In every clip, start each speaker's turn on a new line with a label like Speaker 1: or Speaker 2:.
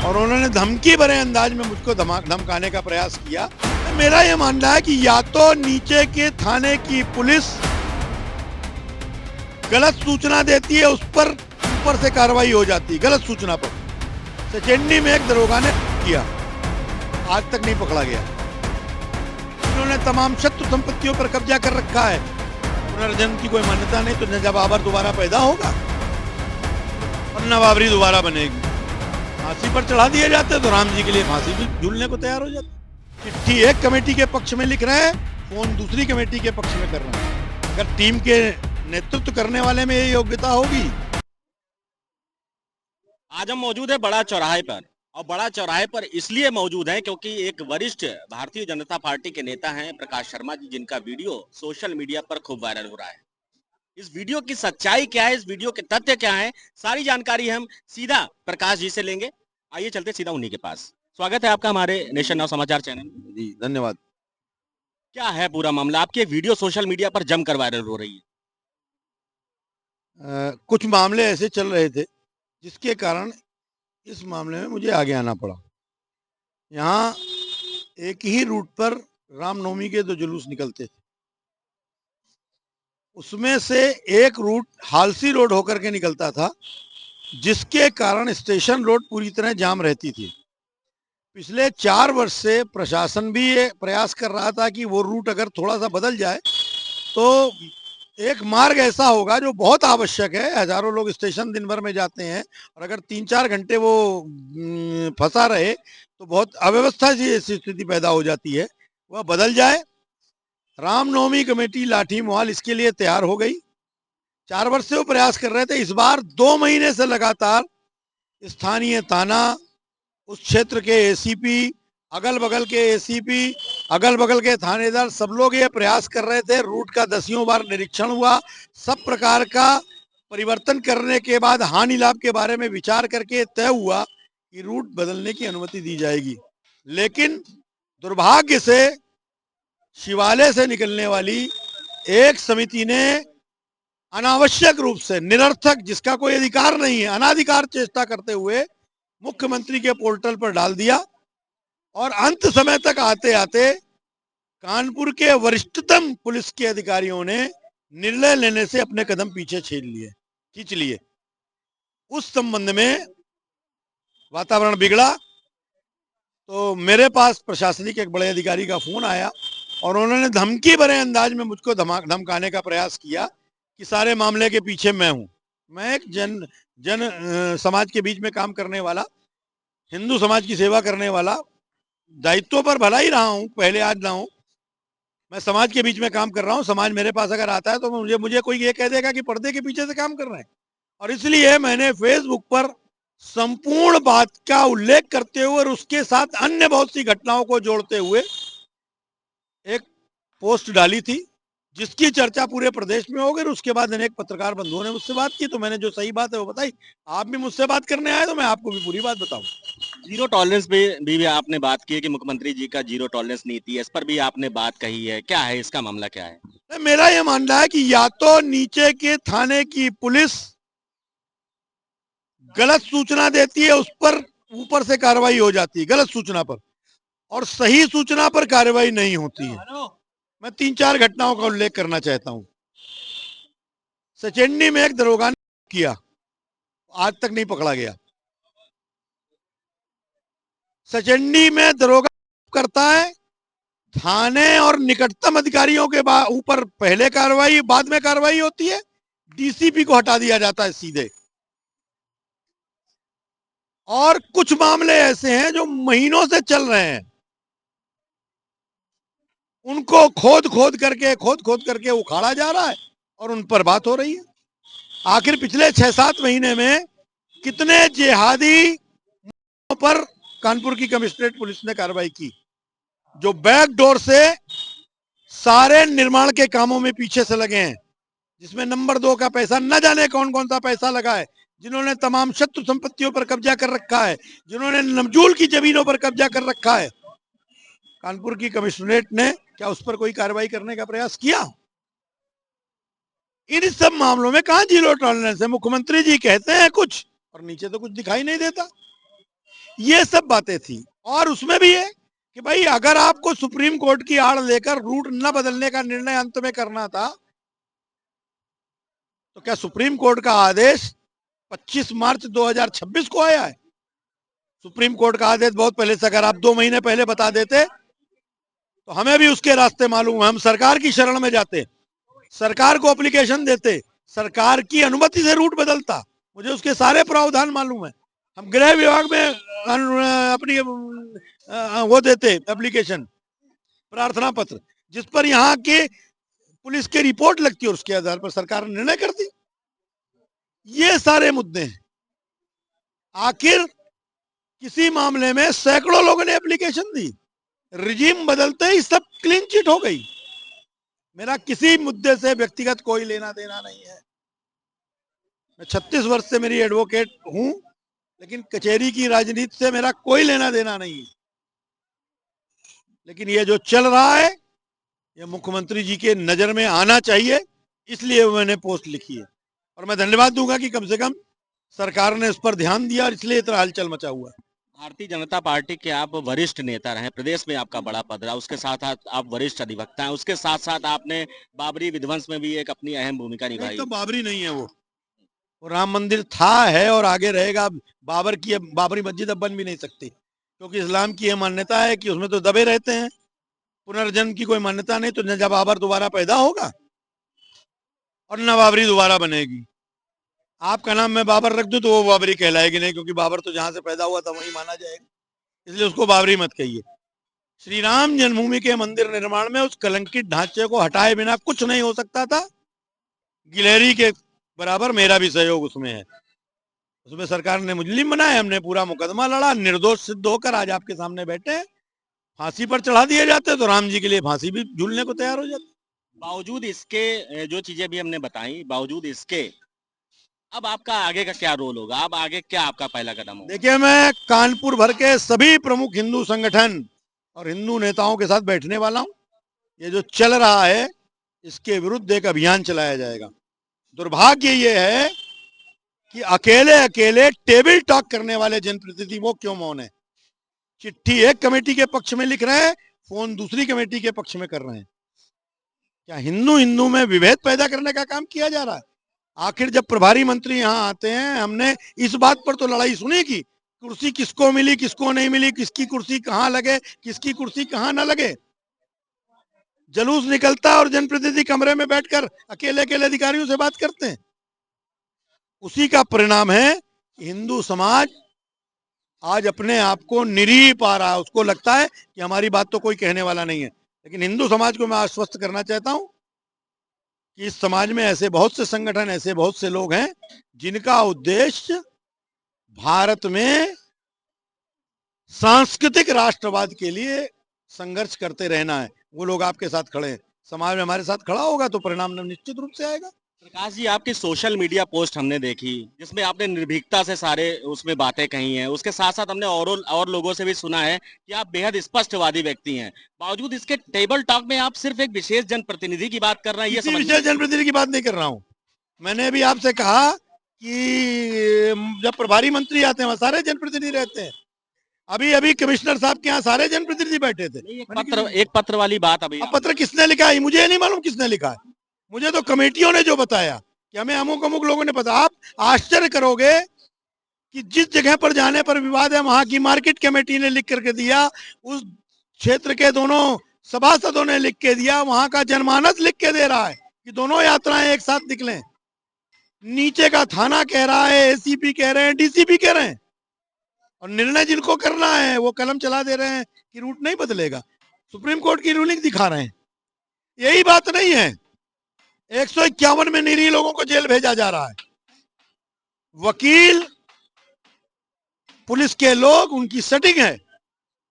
Speaker 1: और उन्होंने धमकी भरे अंदाज में मुझको धमकाने का प्रयास किया। मेरा ये मानना है कि या तो नीचे के थाने की पुलिस गलत सूचना देती है, उस पर ऊपर से कार्रवाई हो जाती है गलत सूचना पर। सचेंडी में एक दरोगा ने किया, आज तक नहीं पकड़ा गया। उन्होंने तमाम शत्रु संपत्तियों पर कब्जा कर रखा है। पुनर्जन्म की कोई मान्यता नहीं, तो न बाबर दोबारा पैदा होगा और न बाबरी दोबारा बनेगी। फांसी पर चढ़ा दिए जाते तो राम जी के लिए फांसी भी झूलने को तैयार हो जाती। चिट्ठी एक कमेटी के पक्ष में लिख रहे हैं, फोन दूसरी कमेटी के पक्ष में कर रहे हैं। अगर टीम के नेतृत्व करने वाले में ये योग्यता होगी।
Speaker 2: आज हम मौजूद है बड़ा चौराहे पर, और बड़ा चौराहे पर इसलिए मौजूद है क्योंकि एक वरिष्ठ भारतीय जनता पार्टी के नेता हैं प्रकाश शर्मा जी, जिनका वीडियो सोशल मीडिया पर खूब वायरल हो रहा है। इस वीडियो की सच्चाई क्या है, इस वीडियो के तथ्य क्या है, सारी जानकारी हम सीधा प्रकाश जी से लेंगे। आइए चलते सीधा उन्हीं के पास। स्वागत है आपका हमारे नेशन नाउ समाचार चैनल।
Speaker 1: जी धन्यवाद।
Speaker 2: क्या है पूरा मामला? आपकी वीडियो सोशल मीडिया पर जमकर वायरल हो रही है।
Speaker 1: कुछ मामले ऐसे चल रहे थे जिसके कारण इस मामले में मुझे आगे आना पड़ा। यहाँ एक ही रूट पर रामनवमी के 2 जुलूस निकलते थे। उसमें से एक रूट हालसी रोड होकर के निकलता था, जिसके कारण स्टेशन रोड पूरी तरह जाम रहती थी। पिछले 4 वर्ष से प्रशासन भी ये प्रयास कर रहा था कि वो रूट अगर थोड़ा सा बदल जाए तो एक मार्ग ऐसा होगा जो बहुत आवश्यक है। हजारों लोग स्टेशन दिन भर में जाते हैं और अगर 3-4 घंटे वो फंसा रहे तो बहुत अव्यवस्था सी स्थिति पैदा हो जाती है। वह बदल जाए। रामनवमी कमेटी लाठी मुहाल इसके लिए तैयार हो गई। 4 वर्ष से वो प्रयास कर रहे थे। इस बार 2 महीने से लगातार स्थानीय थाना, उस क्षेत्र के एसीपी, अगल बगल के एसीपी, अगल बगल के थानेदार, सब लोग ये प्रयास कर रहे थे। रूट का 10वीं बार निरीक्षण हुआ। सब प्रकार का परिवर्तन करने के बाद हानि लाभ के बारे में विचार करके तय हुआ कि रूट बदलने की अनुमति दी जाएगी। लेकिन दुर्भाग्य से शिवालय से निकलने वाली एक समिति ने अनावश्यक रूप से, निरर्थक, जिसका कोई अधिकार नहीं है, अनाधिकार चेष्टा करते हुए मुख्यमंत्री के पोर्टल पर डाल दिया। और अंत समय तक आते आते कानपुर के वरिष्ठतम पुलिस के अधिकारियों ने निर्णय लेने से अपने कदम पीछे खींच लिए। उस संबंध में वातावरण बिगड़ा तो मेरे पास प्रशासनिक एक बड़े अधिकारी का फोन आया और उन्होंने धमकी भरे अंदाज में मुझको धमकाने का प्रयास किया कि सारे मामले के पीछे मैं हूं। मैं एक जन समाज के बीच में काम करने वाला, हिंदू समाज की सेवा करने वाला, दायित्वों पर भला ही रहा हूं, पहले आज ना हूं। मैं समाज के बीच में काम कर रहा हूं। समाज मेरे पास अगर आता है तो मुझे कोई ये कह देगा कि पर्दे के पीछे से काम कर रहे हैं। और इसलिए मैंने फेसबुक पर संपूर्ण बात का उल्लेख करते हुए और उसके साथ अन्य बहुत सी घटनाओं को जोड़ते हुए एक पोस्ट डाली थी, जिसकी चर्चा पूरे प्रदेश में हो गई। उसके बाद अनेक पत्रकार बंधुओं ने मुझसे बात की तो मैंने जो सही बात है वो बताई। आप भी मुझसे बात करने आए तो मैं आपको भी पूरी बात बताऊं।
Speaker 2: जीरो टॉलरेंस भी आपने बात की है कि मुख्यमंत्री जी का जीरो टॉलरेंस नीति है, इस पर भी आपने बात कही है। क्या है इसका मामला, क्या है?
Speaker 1: मेरा यह मानना है कि या तो नीचे के थाने की पुलिस गलत सूचना देती है, उस पर ऊपर से कार्रवाई हो जाती है गलत सूचना पर, और सही सूचना पर कार्रवाई नहीं होती है। मैं 3-4 घटनाओं का उल्लेख करना चाहता हूं। सचेंडी में एक दरोगा ने किया, आज तक नहीं पकड़ा गया। सचेंडी में दरोगा करता है, थाने और निकटतम अधिकारियों के ऊपर पहले कार्रवाई, बाद में कार्रवाई होती है। डीसीपी को हटा दिया जाता है सीधे। और कुछ मामले ऐसे हैं जो महीनों से चल रहे हैं, उनको खोद खोद करके उखाड़ा जा रहा है और उन पर बात हो रही है। आखिर पिछले 6-7 महीने में कितने जिहादी पर कानपुर की कमिश्नरेट पुलिस ने कार्रवाई की, जो बैक डोर से सारे निर्माण के कामों में पीछे से लगे हैं, जिसमें नंबर 2 का पैसा, न जाने कौन कौन सा पैसा लगा है, जिन्होंने तमाम शत्रु संपत्तियों पर कब्जा कर रखा है, जिन्होंने नमजूल की जमीनों पर कब्जा कर रखा है। कानपुर की कमिश्नरेट ने क्या उस पर कोई कार्रवाई करने का प्रयास किया? इन सब मामलों में कहां जीरो टॉलरेंस है? मुख्यमंत्री जी कहते हैं कुछ और नीचे तो कुछ दिखाई नहीं देता। ये सब बातें थी। और उसमें भी है कि भाई अगर आपको सुप्रीम कोर्ट की आड़ लेकर रूट न बदलने का निर्णय अंत में करना था, तो क्या सुप्रीम कोर्ट का आदेश 25 मार्च 2026 को आया है? सुप्रीम कोर्ट का आदेश बहुत पहले से, अगर आप 2 महीने पहले बता देते तो हमें भी उसके रास्ते मालूम है, हम सरकार की शरण में जाते, सरकार को एप्लीकेशन देते, सरकार की अनुमति से रूट बदलता। मुझे उसके सारे प्रावधान मालूम है। हम गृह विभाग में अपनी वो देते एप्लीकेशन, प्रार्थना पत्र, जिस पर यहाँ के पुलिस की रिपोर्ट लगती है और उसके आधार पर सरकार ने निर्णय करती। ये सारे मुद्दे हैं। आखिर किसी मामले में सैकड़ों लोगों ने एप्लीकेशन दी, रिजीम बदलते ही सब क्लीन चिट हो गई। मेरा किसी मुद्दे से व्यक्तिगत कोई लेना देना नहीं है। मैं 36 वर्ष से मेरी एडवोकेट हूं, लेकिन कचहरी की राजनीति से मेरा कोई लेना देना नहीं है। लेकिन ये जो चल रहा है ये मुख्यमंत्री जी के नजर में आना चाहिए, इसलिए मैंने पोस्ट लिखी है। और मैं धन्यवाद दूंगा कि कम से कम सरकार ने इस पर ध्यान दिया और इसलिए इतना हलचल मचा हुआ है।
Speaker 2: भारतीय जनता पार्टी के आप वरिष्ठ नेता रहे, प्रदेश में आपका बड़ा पद रहा, उसके साथ साथ आप वरिष्ठ अधिवक्ता हैं, उसके साथ साथ आपने बाबरी विध्वंस में भी एक अपनी अहम भूमिका निभाई।
Speaker 1: तो बाबरी नहीं है वो राम मंदिर था, है और आगे रहेगा। बाबरी मस्जिद अब बन भी नहीं सकती, क्योंकि इस्लाम की यह मान्यता है कि उसमें तो दबे रहते हैं, पुनर्जन्म की कोई मान्यता नहीं। तो न जब बाबर दोबारा पैदा होगा और न बाबरी दोबारा बनेगी। आपका नाम मैं बाबर रख दूं तो वो बाबरी कहलाएगी नहीं, क्योंकि बाबर तो जहां से पैदा हुआ था वहीं माना जाएगा, इसलिए उसको बाबरी मत कहिए। श्री राम जन्मभूमि के मंदिर निर्माण में उस कलंकित ढांचे को हटाए बिना कुछ नहीं हो सकता था। गिलहरी के बराबर मेरा भी सहयोग उसमें है। उसमें सरकार ने मुजरिम बनाया, हमने पूरा मुकदमा लड़ा, निर्दोष सिद्ध होकर आज आपके सामने बैठे। फांसी पर चढ़ा दिए जाते तो राम जी के लिए फांसी भी झूलने को तैयार हो जाते।
Speaker 2: बावजूद इसके जो चीजें भी हमने बताई, बावजूद इसके अब आपका आगे का क्या रोल होगा? अब आगे क्या आपका पहला कदम होगा?
Speaker 1: देखिए, मैं कानपुर भर के सभी प्रमुख हिंदू संगठन और हिंदू नेताओं के साथ बैठने वाला हूं। ये जो चल रहा है इसके विरुद्ध एक अभियान चलाया जाएगा। दुर्भाग्य ये है कि अकेले अकेले टेबल टॉक करने वाले जनप्रतिनिधि वो क्यों मौन है। चिट्ठी एक कमेटी के पक्ष में लिख रहे हैं, फोन दूसरी कमेटी के पक्ष में कर रहे हैं। क्या हिंदू हिंदू में विभेद पैदा करने का काम किया जा रहा है? आखिर जब प्रभारी मंत्री यहाँ आते हैं, हमने इस बात पर तो लड़ाई सुनी कि कुर्सी किसको मिली किसको नहीं मिली, किसकी कुर्सी कहाँ लगे किसकी कुर्सी कहाँ ना लगे। जलूस निकलता है और जनप्रतिनिधि कमरे में बैठकर अकेले अकेले अधिकारियों से बात करते हैं। उसी का परिणाम है कि हिंदू समाज आज अपने आप को निरीह पा रहा है। उसको लगता है कि हमारी बात तो कोई कहने वाला नहीं है। लेकिन हिंदू समाज को मैं आश्वस्त करना चाहता हूं कि इस समाज में ऐसे बहुत से संगठन, ऐसे बहुत से लोग हैं जिनका उद्देश्य भारत में सांस्कृतिक राष्ट्रवाद के लिए संघर्ष करते रहना है। वो लोग आपके साथ खड़े हैं। समाज में हमारे साथ खड़ा होगा तो परिणाम निश्चित रूप से आएगा।
Speaker 2: प्रकाश जी, आपकी सोशल मीडिया पोस्ट हमने देखी जिसमें आपने निर्भीकता से सारे उसमें बातें कही हैं। उसके साथ साथ हमने और लोगों से भी सुना है कि आप बेहद स्पष्टवादी व्यक्ति हैं। बावजूद इसके टेबल टॉक में आप सिर्फ एक विशेष जनप्रतिनिधि की बात कर रहे हैं। ये समझ
Speaker 1: विशेष जनप्रतिनिधि की बात नहीं कर रहा हूं। मैंने भी आपसे कहा कि जब प्रभारी मंत्री आते हैं वहां सारे जनप्रतिनिधि रहते हैं। अभी अभी कमिश्नर साहब के यहाँ सारे जनप्रतिनिधि बैठे थे।
Speaker 2: एक पत्र वाली बात अभी।
Speaker 1: अब पत्र किसने लिखा है मुझे नहीं मालूम किसने लिखा है। मुझे तो कमेटियों ने जो बताया कि हमें अमुक अमुक लोगों ने पता। आप आश्चर्य करोगे कि जिस जगह पर जाने पर विवाद है वहां की मार्केट कमेटी ने लिख करके दिया, उस क्षेत्र के दोनों सभासदों ने लिख के दिया, वहां का जनमानस लिख के दे रहा है कि दोनों यात्राएं एक साथ निकलें। नीचे का थाना कह रहा है, एसीपी कह रहे हैं, डीसीपी कह रहे हैं, और निर्णय जिनको करना है वो कलम चला दे रहे हैं कि रूट नहीं बदलेगा। सुप्रीम कोर्ट की रूलिंग दिखा रहे हैं। यही बात नहीं है। 151 में निरीह लोगों को जेल भेजा जा रहा है। वकील, पुलिस के लोग, उनकी सेटिंग है।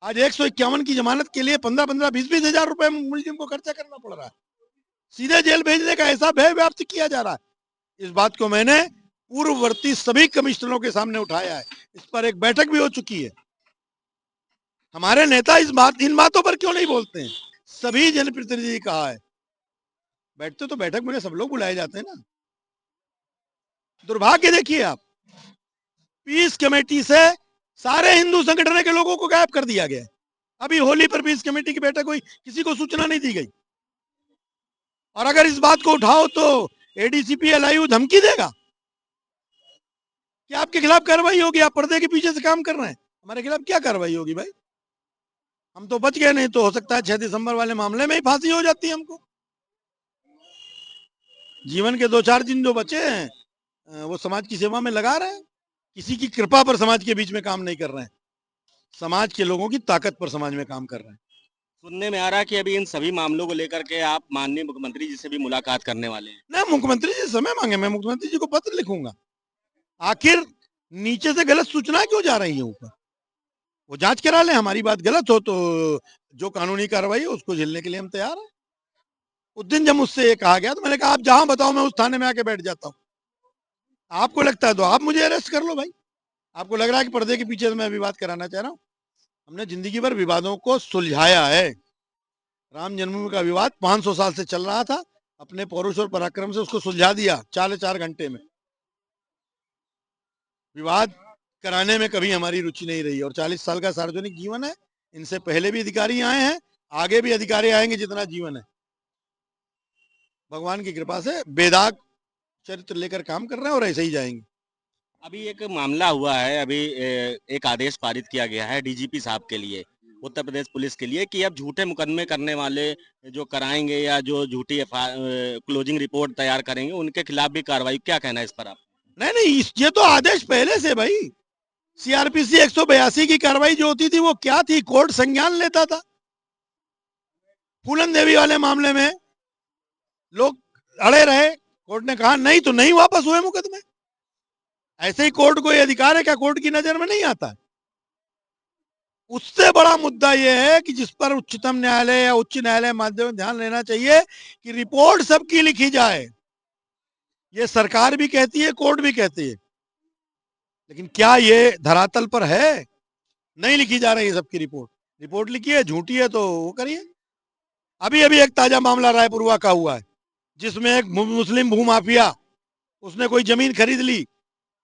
Speaker 1: आज 151 की जमानत के लिए 15-15, 20-20 हजार रुपए मुलजिम को खर्चा करना पड़ रहा है। सीधे जेल भेजने का ऐसा भय व्याप्त किया जा रहा है। इस बात को मैंने पूर्ववर्ती सभी कमिश्नरों के सामने उठाया है। इस पर एक बैठक भी हो चुकी है। हमारे नेता इन बातों पर क्यों नहीं बोलते हैं? सभी जनप्रतिनिधि कहा है, बैठते तो बैठक में सब लोग बुलाए जाते हैं ना। दुर्भाग्य देखिए आप, पीस कमेटी से सारे हिंदू संगठन के लोगों को गायब कर दिया गया है। अभी होली पर पीस कमेटी की बैठक हुई, किसी को सूचना नहीं दी गई। और अगर इस बात को उठाओ तो एडीसीपी एलआईयू धमकी देगा कि आपके खिलाफ कार्रवाई होगी, आप पर्दे के पीछे से काम कर रहे हैं। हमारे खिलाफ क्या कार्रवाई होगी भाई? हम तो बच गए, नहीं तो हो सकता है 6 दिसंबर वाले मामले में ही फांसी हो जाती है हमको। जीवन के 2-4 दिन जो बचे हैं वो समाज की सेवा में लगा रहे हैं। किसी की कृपा पर समाज के बीच में काम नहीं कर रहे हैं, समाज के लोगों की ताकत पर समाज में काम कर रहे हैं।
Speaker 2: सुनने में आ रहा है कि अभी इन सभी मामलों को लेकर के आप माननीय मुख्यमंत्री जी से भी मुलाकात करने वाले हैं।
Speaker 1: ना मुख्यमंत्री जी समय मांगे, मैं मुख्यमंत्री जी को पत्र लिखूंगा। आखिर नीचे से गलत सूचना क्यों जा रही है ऊपर? वो जांच करा ले, हमारी बात गलत हो तो जो कानूनी कार्रवाई है उसको झेलने के लिए हम तैयार हैं। उस दिन जब मुझसे ये कहा गया तो मैंने कहा आप जहां बताओ मैं उस थाने में आके बैठ जाता हूँ। आपको लगता है तो आप मुझे अरेस्ट कर लो भाई। आपको लग रहा है कि पर्दे के पीछे से मैं विवाद कराना चाह रहा हूँ? हमने जिंदगी भर विवादों को सुलझाया है। राम जन्मभूमि का विवाद 500 साल से चल रहा था, अपने पौरुष और पराक्रम से उसको सुलझा दिया 4 घंटे में। विवाद कराने में कभी हमारी रुचि नहीं रही और 40 साल का सार्वजनिक जीवन है। इनसे पहले भी अधिकारी आए हैं, आगे भी अधिकारी आएंगे जितना जीवन है। भगवान की कृपा से बेदाग चरित्र लेकर काम कर रहे हैं और ऐसे ही जाएंगे।
Speaker 2: अभी एक मामला हुआ है, अभी एक आदेश पारित किया गया है डीजीपी साहब के लिए, उत्तर प्रदेश पुलिस के लिए, कि अब झूठे मुकदमे करने वाले जो कराएंगे या जो झूठी क्लोजिंग रिपोर्ट तैयार करेंगे उनके खिलाफ भी कार्रवाई। क्या कहना है इस पर आप?
Speaker 1: नहीं, ये तो आदेश पहले से भाई। सीआरपीसी 182 की कार्रवाई जो होती थी वो क्या थी? कोर्ट संज्ञान लेता था। फूलन देवी वाले मामले में लोग अड़े रहे, कोर्ट ने कहा नहीं तो नहीं, वापस हुए मुकदमे। ऐसे ही कोर्ट को यह अधिकार है क्या? कोर्ट की नजर में नहीं आता है। उससे बड़ा मुद्दा यह है कि जिस पर उच्चतम न्यायालय या उच्च न्यायालय माध्यम ध्यान लेना चाहिए कि रिपोर्ट सबकी लिखी जाए। ये सरकार भी कहती है, कोर्ट भी कहती है, लेकिन क्या ये धरातल पर है? नहीं लिखी जा रही है सबकी रिपोर्ट। रिपोर्ट लिखी है, झूठी है तो वो करिए। अभी अभी एक ताजा मामला रायपुरवा का हुआ है, जिसमें एक मुस्लिम भूमाफिया, उसने कोई जमीन खरीद ली,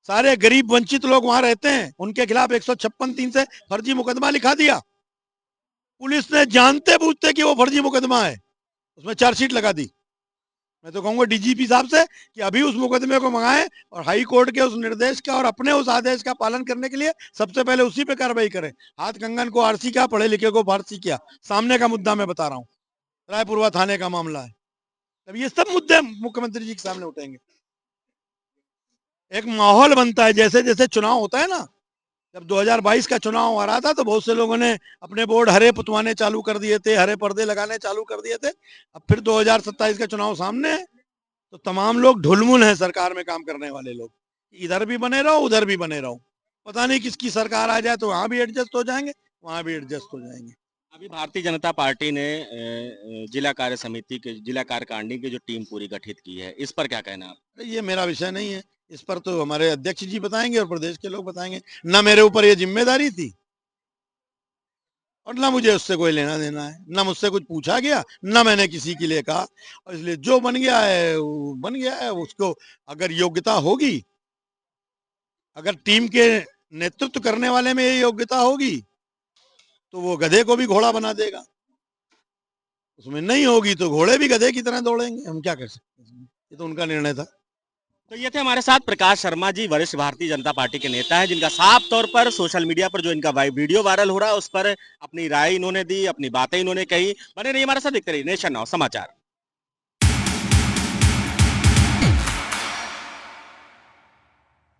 Speaker 1: सारे गरीब वंचित लोग वहां रहते हैं, उनके खिलाफ 156(3) से फर्जी मुकदमा लिखा दिया। पुलिस ने जानते बूझते कि वो फर्जी मुकदमा है उसमें चार्जशीट लगा दी। मैं तो कहूंगा डीजीपी साहब से कि अभी उस मुकदमे को मंगाएं और हाई कोर्ट के उस निर्देश का और अपने उस आदेश का पालन करने के लिए सबसे पहले उसी पे कार्रवाई करें। हाथ कंगन को आरसी क्या, पढ़े लिखे को फारसी क्या। सामने का मुद्दा मैं बता रहा हूँ, रायपुरवा थाने का मामला है। तब ये सब मुद्दे मुख्यमंत्री जी के सामने उठेंगे। एक माहौल बनता है, जैसे जैसे चुनाव होता है ना। जब 2022 का चुनाव आ रहा था तो बहुत से लोगों ने अपने बोर्ड हरे पुतवाने चालू कर दिए थे, हरे पर्दे लगाने चालू कर दिए थे। अब फिर 2027 का चुनाव सामने है तो तमाम लोग ढुलमुल हैं सरकार में काम करने वाले लोग। इधर भी बने रहो, उधर भी बने रहो। पता नहीं किसकी सरकार आ जाए तो वहां भी एडजस्ट हो जाएंगे, वहां भी एडजस्ट हो जाएंगे।
Speaker 2: अभी भारतीय जनता पार्टी ने जिला कार्य समिति के, जिला कार्यकारिणी की जो टीम पूरी गठित की है, इस पर क्या कहना है आप?
Speaker 1: ये मेरा विषय नहीं है, इस पर तो हमारे अध्यक्ष जी बताएंगे और प्रदेश के लोग बताएंगे। ना मेरे ऊपर ये जिम्मेदारी थी और ना मुझे उससे कोई लेना देना है, ना मुझसे कुछ पूछा गया, ना मैंने किसी के लिए कहा। और इसलिए जो बन गया है वो बन गया है। उसको अगर योग्यता होगी, अगर टीम के नेतृत्व करने वाले में ये योग्यता होगी तो वो गधे को भी घोड़ा बना देगा। उसमें नहीं होगी तो घोड़े भी गधे की तरह दौड़ेंगे। हम क्या कर सकते हैं, ये तो उनका निर्णय था।
Speaker 2: तो ये थे हमारे साथ प्रकाश शर्मा जी, वरिष्ठ भारतीय जनता पार्टी के नेता हैं, जिनका साफ तौर पर सोशल मीडिया पर जो इनका वीडियो वायरल हो रहा है उस पर अपनी राय इन्होंने दी, अपनी बातें इन्होंने कही। बने रहिए हमारे साथ, देखते रहिए नेशन नाउ समाचार।